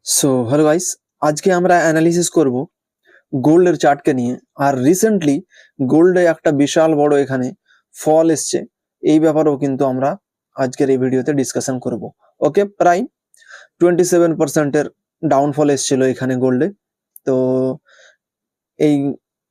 So hello guys, আজকে আমরা analysis করব গোল্ডের চার্টকে নিয়ে। আর রিসেন্টলি গোল্ডে একটা বিশাল বড় এখানে ফল এসছে, এই ব্যাপারেও কিন্তু আমরা আজকের এই ভিডিওতে ডিসকাশন করব। ওকে, প্রায় 27%-এর ডাউনফল এসেছিল এখানে গোল্ডে। তো এই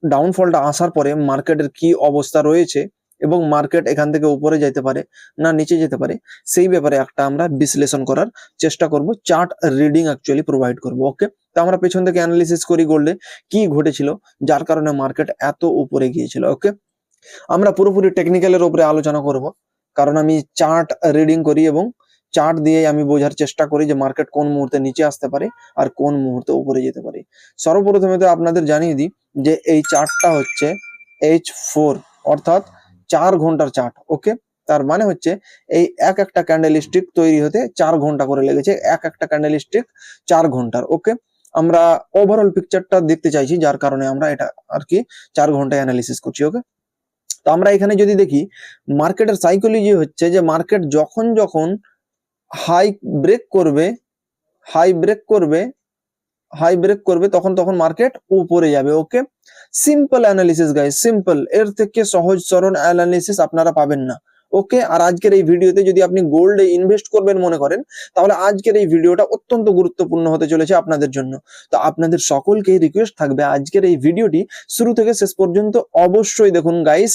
ডাউনফলটা আসার পরে মার্কেটের কি অবস্থা রয়েছে এবং মার্কেট এখান থেকে উপরে যেতে পারে না নিচে যেতে পারে, সেই ব্যাপারে একটা আমরা বিশ্লেষণ করার চেষ্টা করব, চার্ট রিডিং অ্যাকচুয়ালি প্রোভাইড করব। ওকে, তো আমরা পেছন থেকে অ্যানালিসিস করি গোল্ডে কি ঘটেছিল যার কারণে মার্কেট এত উপরে গিয়েছিল। ওকে, আমরা পুরোপুরি টেকনিক্যালের উপরে আলোচনা করব, কারণ আমি চার্ট রিডিং করি এবং চার্ট দিয়ে আমি বোঝার চেষ্টা করি যে মার্কেট কোন মুহূর্তে নিচে আসতে পারে আর কোন মুহূর্তে উপরে যেতে পারে। সর্বপ্রথমে তো আপনাদের জানিয়ে দিই যে এই চার্টটা হচ্ছে H4, অর্থাৎ 4 ঘন্টার চার্ট। ওকে, তার মানে হচ্ছে এই এক একটা ক্যান্ডেল স্টিক তৈরি হতে 4 ঘন্টা করে লেগেছে, এক একটা ক্যান্ডেল স্টিক 4 ঘন্টার। ওকে, আমরা ওভারঅল পিকচারটা দেখতে চাইছি, যার কারণে আমরা এটা আর কি 4 ঘন্টায় অ্যানালিসিস করছি। ওকে, তো আমরা এখানে যদি দেখি মার্কেটের সাইকোলজি হচ্ছে যে মার্কেট যখন যখন হাই ব্রেক করবে হাই ব্রেক করবে হাই ব্রেক করবে তখন তখন মার্কেট উপরে যাবে। ওকে, সিম্পল অ্যানালিসিস গাইস, সিম্পল, এর থেকে সহজ সরল অ্যানালিসিস আপনারা পাবেন না। ওকে, আর আজকের এই ভিডিওতে যদি আপনি গোল্ডে ইনভেস্ট করবেন মনে করেন, তাহলে আজকের এই ভিডিওটা অত্যন্ত গুরুত্বপূর্ণ হতে চলেছে আপনাদের জন্য। তো আপনাদের সকলকে রিকোয়েস্ট থাকবে আজকের এই ভিডিওটি শুরু থেকে শেষ পর্যন্ত অবশ্যই দেখুন গাইস,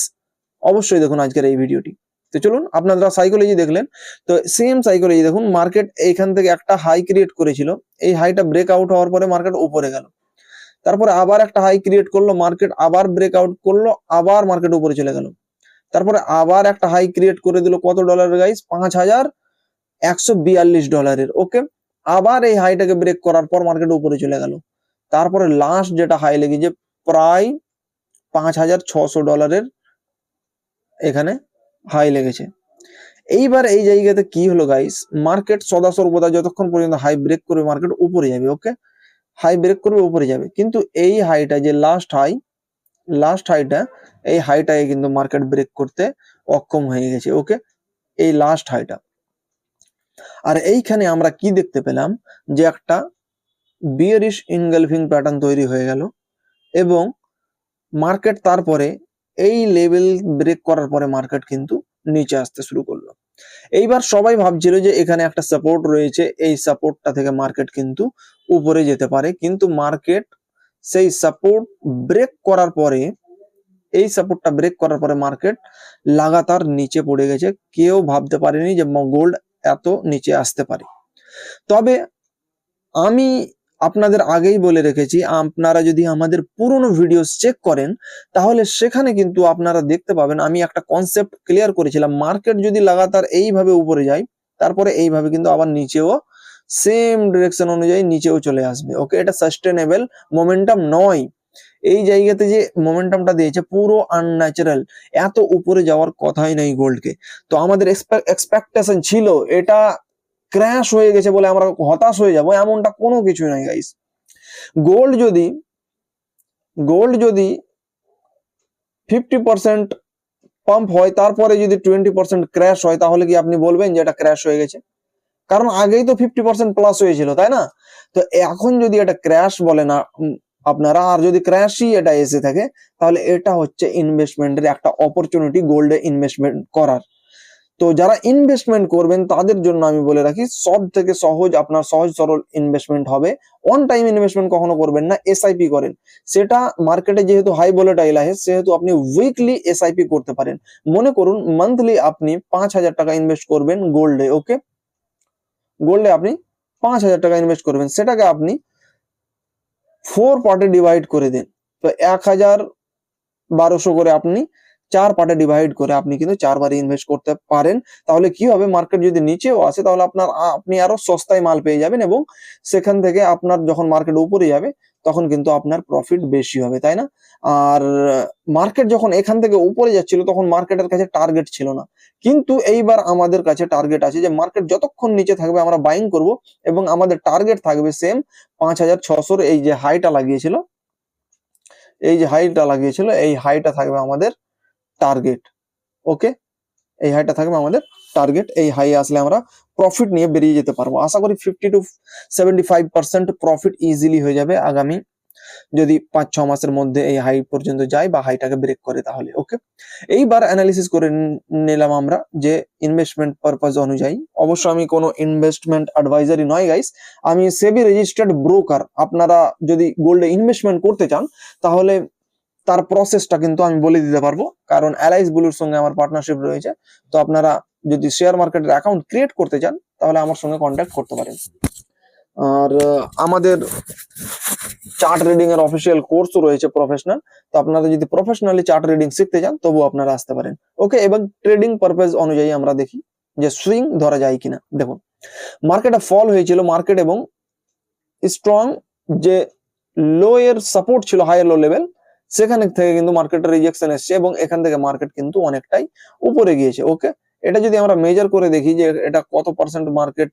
অবশ্যই দেখুন আজকের এই ভিডিওটি। তো চলুন, আপনারা সাইকোলজি দেখলেন, তো সেম সাইকোলজি দেখুন। মার্কেট এইখান থেকে একটা হাই ক্রিয়েট করেছিল, এই হাইটা ব্রেক আউট হওয়ার পরে মার্কেট উপরে গেল, তারপরে আবার একটা হাই ক্রিয়েট করলো, মার্কেট আবার ব্রেক আউট করলো, আবার মার্কেট উপরে চলে গেল, তারপরে আবার একটা হাই ক্রিয়েট করে দিল কত ডলারের গাইস, $5142। ওকে, আবার এই হাইটাকে ব্রেক করার পর মার্কেট উপরে চলে গেল, তারপরে লাস্ট যেটা হাই লেগেছে প্রায় $5600 এখানে হাই লেগেছে। এইবার এই জায়গাতে কি হলো গাইস, মার্কেট সদা সর্বদা যতক্ষণ পর্যন্ত হাই ব্রেক করবে মার্কেট উপরে যাবে। ওকে, হাই ব্রেক করবে উপরে যাবে, কিন্তু এই হাইটা যে লাস্ট হাইটা, এই হাইটাকে কিন্তু মার্কেট ব্রেক করতে অক্ষম হয়ে গেছে। ওকে, এই লাস্ট হাইটা। আর এইখানে আমরা কি দেখতে পেলাম যে একটা বিয়ারিশ ইনগালফিং প্যাটার্ন তৈরি হয়ে গেল এবং মার্কেট তারপরে এই লেভেল ব্রেক করার পরে মার্কেট কিন্তু নিচে আসতে শুরু করলো। এইবার সবাই ভাবছিল যে এখানে একটা সাপোর্ট রয়েছে, এই সাপোর্টটা থেকে মার্কেট কিন্তু উপরে যেতে পারে, কিন্তু মার্কেট সেই সাপোর্ট ব্রেক করার পরে, এই সাপোর্টটা ব্রেক করার পরে মার্কেট লাগাতার নিচে পড়ে গেছে। কেউ ভাবতে পারেনি যে গোল্ড এত নিচে আসতে পারে। তবে আমি আপনাদের আগেই বলে রেখেছি, আপনারা যদি আমাদের পুরনো ভিডিও চেক করেন তাহলে সেখানে কিন্তু আপনারা দেখতে পাবেন আমি একটা কনসেপ্ট ক্লিয়ার করেছিলাম, মার্কেট যদি লাগাতার এইভাবে উপরে যায় তারপরে এইভাবে কিন্তু আবার নিচেও সেম ডিরেকশন অনুযায়ী নিচেও চলে আসবে। ওকে, এটা সাস্টেনেবল মোমেন্টাম নয়। এই জায়গাতে যে মোমেন্টামটা দিয়েছে পুরো আনন্যাচারাল, এত উপরে যাওয়ার কথাই নাই গোল্ডকে। তো আমাদের এক্সপেকটেশন ছিল এটা ক্র্যাশ হয়ে গেছে বলে আমরা হতাশ হয়ে যাব, এমনটা কোনো কিছু নাই গাইস। গোল্ড যদি 50% পাম্প হয় তারপরে যদি 20% ক্র্যাশ হয়, তাহলে কি আপনি বলবেন যে এটা ক্র্যাশ হয়ে গেছে? কারণ আগেই তো 50% প্লাস হয়েছিল, তাই না? তো এখন যদি এটা ক্র্যাশ বলে না আপনারা, আর যদি ক্র্যাশই এটা এসে থাকে, তাহলে এটা হচ্ছে ইনভেস্টমেন্টের একটা অপরচুনিটি গোল্ডে ইনভেস্টমেন্ট করার। তো যারা ইনভেস্টমেন্ট করবেন তাদের জন্য আমি বলে রাখি, সব থেকে সহজ আপনার সহজ সরল ইনভেস্টমেন্ট হবে অন টাইম ইনভেস্টমেন্ট কখনো করবেন না, এসআইপি করেন। সেটা মার্কেটে যেহেতু হাই ভোলাটাইল আছে সেহেতু আপনি উইকলি এসআইপি করতে পারেন। মনে করুন মান্থলি আপনি 5000 টাকা ইনভেস্ট করবেন গোল্ডে। ওকে, গোল্ডে আপনি 5000 টাকা ইনভেস্ট করবেন, সেটাকে আপনি 4 পার্টে ডিভাইড করে দিন। তো 1200 করে আপনি 4 পার্টে ডিভাইড করে আপনি কিন্তু 4 বারে ইনভেস্ট করতে পারেন। তাহলে কি হবে, মার্কেট যদি নিচেও আসে তাহলে আপনি আরো সস্তায় মাল পেয়ে যাবেন এবং সেখান থেকে আপনার যখন মার্কেট উপরে যাবে তখন কিন্তু আপনার প্রফিট বেশি হবে, তাই না? আর মার্কেট যখন এখান থেকে উপরে যাচ্ছিল তখন মার্কেটের কাছে টার্গেট ছিল না, কিন্তু এইবার আমাদের কাছে টার্গেট আছে যে মার্কেট যতক্ষণ নিচে থাকবে আমরা বাইং করব এবং আমাদের টার্গেট থাকবে সেম 5600। এই যে হাইটা লাগিয়েছিল, এই হাইটা থাকবে আমাদের টার্গেট। ওকে, এই হাইটা থাকবে আমাদের টার্গেট, এই হাই আসলে আমরা প্রফিট নিয়ে বেরিয়ে যেতে পারবো। আশা করি 50 to 75% প্রফিট ইজিলি হয়ে যাবে আগামী যদি 5-6 মাসের মধ্যে এই হাই পর্যন্ত যায় বা হাইটাকে ব্রেক করে তাহলে। ওকে, এইবার অ্যানালিসিস করে নিলাম আমরা যে ইনভেস্টমেন্ট পারপাস অনুযায়ী। অবশ্য আমি কোনো ইনভেস্টমেন্ট অ্যাডভাইজারি নয় গাইস, আমি সেবি রেজিস্টার্ড ব্রোকার। আপনারা যদি গোল্ডে ইনভেস্টমেন্ট করতে চান তাহলে তার প্রসেসটা কিন্তু আমি বলে দিতে পারবো, কারণ অ্যালাইস ব্লুর সঙ্গে আমার পার্টনারশিপ রয়েছে। তো আপনারা যদি শেয়ার মার্কেটের অ্যাকাউন্ট ক্রিয়েট করতে চান তাহলে আমার সঙ্গে কন্ট্যাক্ট করতে পারেন। আর আমাদের চার্ট রিডিং এর অফিসিয়াল কোর্সও রয়েছে প্রফেশনাল। তো আপনারা যদি প্রফেশনালি চার্ট রিডিং শিখতে চান তবু আপনারা আসতে পারেন। ওকে, এবং ট্রেডিং পারপাস অনুযায়ী আমরা দেখি যে সুইং ধরা যায় কিনা। দেখুন, মার্কেটে ফল হয়েছিল, মার্কেট এবং স্ট্রং যে লো এর সাপোর্ট ছিল, হায়ার লো লেভেল, সেখান থেকে কিন্তু মার্কেটের রিজেকশন এসছে এবং এখান থেকে মার্কেট কিন্তু অনেকটাই উপরে গিয়েছে। ওকে, এটা যদি আমরা মেজার করে দেখি যে এটা কত পার্সেন্ট মার্কেট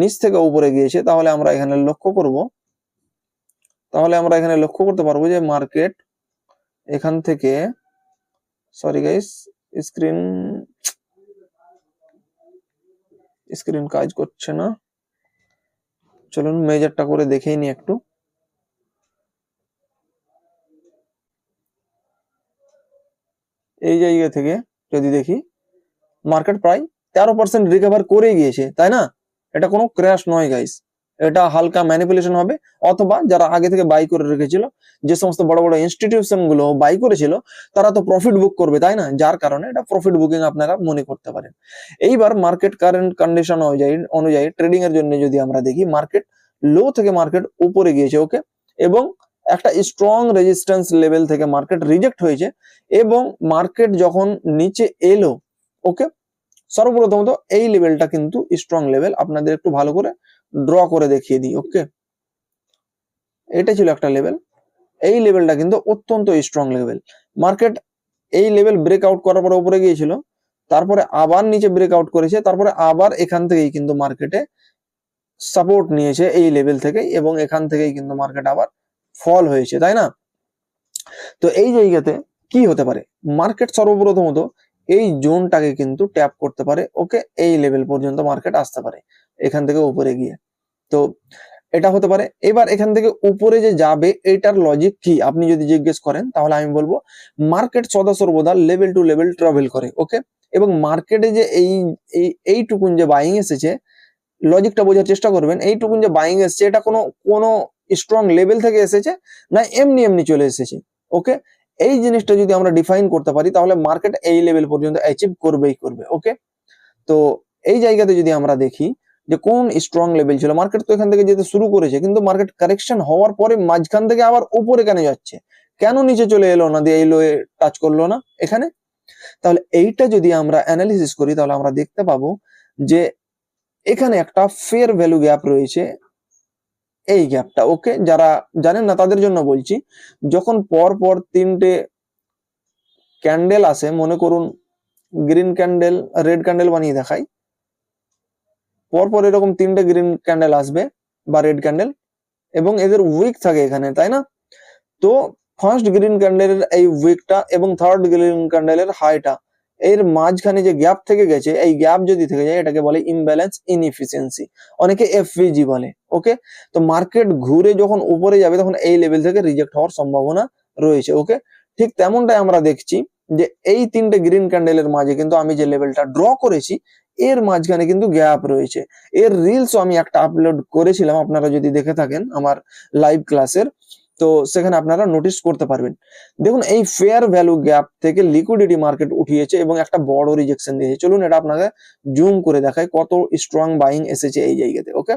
নিচ থেকে উপরে গিয়েছে, তাহলে আমরা এখানে লক্ষ্য করতে পারবো যে মার্কেট এখান থেকে, সরি গাইস, স্ক্রিন কাজ করছে না, চলুন মেজারটা করে দেখেই নি একটু। এই জায়গা থেকে যদি দেখি মার্কেট প্রায় 13% রিকভার করে গিয়েছে, তাই না? এটা কোনো ক্র্যাশ নয় গাইস, এটা হালকা ম্যানিপুলেশন হবে, অথবা যারা আগে থেকে বাই করে রেখেছিল, যে সমস্ত বড় বড় ইনস্টিটিউশন গুলো বাই করেছিল তারা তো প্রফিট বুক করবে, তাই না? যার কারণে এটা প্রফিট বুকিং আপনারা মনে করতে পারেন। এইবার মার্কেট কারেন্ট কন্ডিশন অনুযায়ী ট্রেডিং এর জন্য যদি আমরা দেখি, মার্কেট লো থেকে মার্কেট উপরে গিয়েছে। ওকে, এবং একটা স্ট্রং রেজিস্ট্যান্স লেভেল থেকে মার্কেট রিজেক্ট হয়েছে এবং মার্কেট যখন নিচে এলো, ওকে, সর্বপ্রথমত এই লেভেলটা কিন্তু স্ট্রং লেভেল, আপনাদের একটু ভালো করে ড্র করে দেখিয়ে দিই। ওকে, এটা ছিল একটা লেভেল, এই লেভেলটা কিন্তু অত্যন্ত স্ট্রং লেভেল। মার্কেট এই লেভেল ব্রেকআউট করার পরে উপরে গিয়েছিল, তারপরে আবার নিচে ব্রেকআউট করেছে, তারপরে আবার এখান থেকেই কিন্তু মার্কেটে সাপোর্ট নিয়েছে এই লেভেল থেকে, এবং এখান থেকেই কিন্তু মার্কেট আবার ফল হয়েছে, তাই না? তো এই জায়গাতে কি হতে পারে, মার্কেট সর্বপ্রথমত এই জোনটাকে কিন্তু ট্যাপ করতে পারে। ওকে, এই লেভেল পর্যন্ত মার্কেট আসতে পারে এখান থেকে উপরে গিয়ে, তো এটা হতে পারে। এবার এখান থেকে উপরে যে যাবে এটার লজিক কি আপনি যদি জিজ্ঞেস করেন, তাহলে আমি বলবো মার্কেট সদা সর্বদা লেভেল টু লেভেল ট্রাভেল করে। ওকে, এবং মার্কেটে যে এইটুকুন যে বাইং এসেছে, লজিকটা বোঝার চেষ্টা করবেন, এইটুকুন যে বাইং এসেছে এটা কোনো স্ট্রং লেভেল থেকে এসেছে না এমনি এমনি চলে এসেছে। ওকে, এই জিনিসটা যদি আমরা ডিফাইন করতে পারি তাহলে মার্কেট এই লেভেল পর্যন্ত অ্যাচিভ করবেই করবে। ওকে, তো এই জায়গাতে যদি আমরা দেখি যে কোন স্ট্রং লেভেল ছিল, মার্কেট তো এখান থেকে যেতে শুরু করেছে, কিন্তু মার্কেট কারেকশন হওয়ার পরে মাঝখান থেকে আবার উপরে কেন যাচ্ছে, কেন নিচে চলে এলো না, দিয়ে এই লোয়ে টাচ করলো না এখানে? তাহলে এইটা যদি আমরা অ্যানালিসিস করি তাহলে আমরা দেখতে পাবো যে এখানে একটা ফেয়ার ভ্যালু গ্যাপ রয়েছে, এই গ্যাপটা। ওকে, যারা জানেন না তাদের জন্য বলছি, যখন পর পর তিনটে ক্যান্ডেল আসে, মনে করুন গ্রিন ক্যান্ডেল, রেড ক্যান্ডেল বানিয়ে দেখাই, পরপর এরকম তিনটে গ্রিন ক্যান্ডেল আসবে বা রেড ক্যান্ডেল, এবং এদের উইক থাকে এখানে, তাই না? তো ফার্স্ট গ্রিন ক্যান্ডেলের এই উইকটা এবং থার্ড গ্রিন ক্যান্ডেলের হাইটা, এর মাঝখানে যে গ্যাপ থেকে গেছে, এই গ্যাপ যদি থেকে যায় এটাকে বলে ইমব্যালেন্স ইনএফিসিয়েন্সি, অনেকে এফভিজি বলে। ওকে, তো মার্কেট ঘুরে যখন উপরে যাবে তখন এই লেভেল থেকে রিজেক্ট হওয়ার সম্ভাবনা রয়েছে। ওকে, ঠিক তেমনটাই আমরা দেখছি যে এই তিনটে গ্রিন ক্যান্ডেলের মাঝে কিন্তু আমি যে লেভেলটা ড্র করেছি এর মাঝখানে কিন্তু গ্যাপ রয়েছে। এর রিলসও আমি একটা আপলোড করেছিলাম, আপনারা যদি দেখে থাকেন আমার লাইভ ক্লাসের, তো সেখানে আপনারা নোটিস করতে পারবেন। দেখুন, এই ফেয়ার ভ্যালু গ্যাপ থেকে লিকুইডিটি মার্কেট উঠিয়েছে এবং একটা বড় রিজেকশন দিয়েছে। চলুন এটা আপনাকে জুম করে দেখায় কত স্ট্রং বাইং এসেছে এই জায়গাতে। ওকে,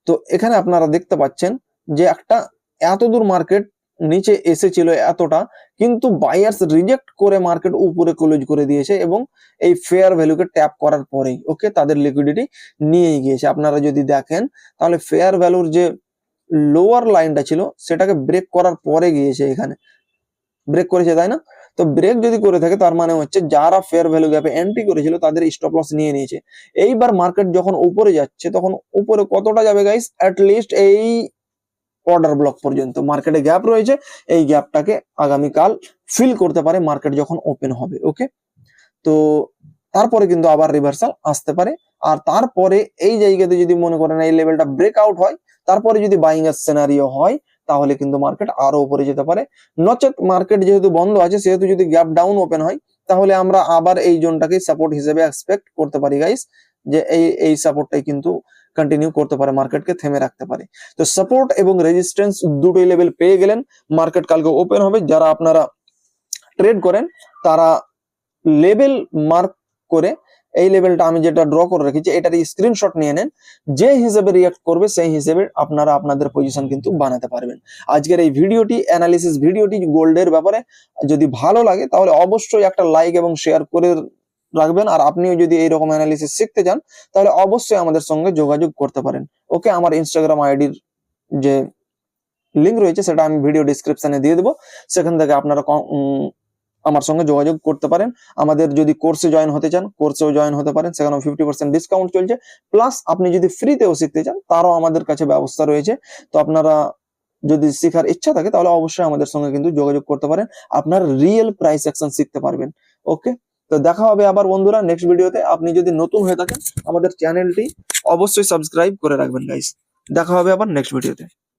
তো এখানে আপনারা দেখতে পাচ্ছেন যে একটা এত দূর মার্কেট নিচে এসেছিল এতটা, কিন্তু বায়ার্স রিজেক্ট করে মার্কেট উপরে ক্লোজ করে দিয়েছে এবং এই ফেয়ার ভ্যালুকে ট্যাপ করার পরেই ওকে তাদের লিকুইডিটি নিয়ে গিয়েছে। আপনারা যদি দেখেন তাহলে ফেয়ার ভ্যালুর যে লোয়ার লাইনটা ছিল সেটাকে ব্রেক করার পরে গিয়েছে, এখানে ব্রেক করেছে, তাই না? তো ব্রেক যদি করে থাকে তার মানে হচ্ছে যারা ফেয়ার ভ্যালু গ্যাপে এন্ট্রি করেছিল তাদের স্টপ লস নিয়ে নিয়েছে। এইবার মার্কেট যখন উপরে যাচ্ছে তখন উপরে কতটা যাবে গাইস, অ্যাট লিস্ট এই অর্ডার ব্লক পর্যন্ত মার্কেটে গ্যাপ রয়েছে, এই গ্যাপটাকে আগামীকাল ফিল করতে পারে মার্কেট যখন ওপেন হবে। ওকে, তো তারপরে কিন্তু আবার রিভার্সাল আসতে পারে। আর তারপরে এই জায়গাতে যদি মনে করেন এই লেভেলটা ব্রেকআউট হয়, তারপরে যদি বাইং এর সিনারিও হয়, তাহলে কিন্তু মার্কেট আরো উপরে যেতে পারে। নচেত মার্কেট যেহেতু বন্ধ আছে, সেহেতু যদি গ্যাপ ডাউন ওপেন হয়, তাহলে আমরা আবার এই জোনটাকে সাপোর্ট হিসেবে এক্সপেক্ট করতে পারি গাইস, যে এই সাপোর্টটাই কিন্তু কন্টিনিউ করতে পারে, মার্কেটকে থেমে রাখতে পারে। তো সাপোর্ট এবং রেজিস্ট্যান্স দুটোই লেভেল পেয়ে গেলেন। মার্কেট কালকে ওপেন হবে, যারা আপনারা ট্রেড করেন তারা লেভেল মার্ক করে, এই লেভেলটা আমি যেটা ড্র করে রেখেছি এটার স্ক্রিনশট নিয়ে নেন, যে হিসেবে রিয়াক্ট করবে সেই হিসেবে আপনারা আপনাদের পজিশন কিন্তু বানাতে পারবেন। আজকের এই ভিডিওটি, অ্যানালিসিস ভিডিওটি গোল্ডের ব্যাপারে যদি ভালো লাগে তাহলে অবশ্যই একটা লাইক এবং শেয়ার করে রাখবেন। আর আপনিও যদি এইরকম অ্যানালিসিস শিখতে চান তাহলে অবশ্যই আমাদের সঙ্গে যোগাযোগ করতে পারেন। ওকে, আমার ইনস্টাগ্রাম আইডির যে লিঙ্ক রয়েছে সেটা আমি ভিডিও ডিসক্রিপশনে দিয়ে দেবো, সেখান থেকে আপনারা আমার সঙ্গে যোগাযোগ করতে পারেন। আমাদের যদি কোর্সে জয়েন হতে চান, কোর্সেও জয়েন হতে পারেন, সেখানেও 50% ডিসকাউন্ট চলছে। প্লাস আপনি যদি ফ্রিতেও শিখতে চান তারও আমাদের কাছে ব্যবস্থা রয়েছে। তো আপনারা যদি শেখার ইচ্ছা থাকে তাহলে অবশ্যই আমাদের সঙ্গে কিন্তু যোগাযোগ করতে পারেন, আপনার রিয়েল প্রাইস অ্যাকশন শিখতে পারবেন। ওকে, তো দেখা হবে আবার বন্ধুরা নেক্সট ভিডিওতে। আপনি যদি নতুন হয়ে থাকেন আমাদের চ্যানেলটি অবশ্যই সাবস্ক্রাইব করে রাখবেন গাইস। দেখা হবে আবার নেক্সট ভিডিওতে।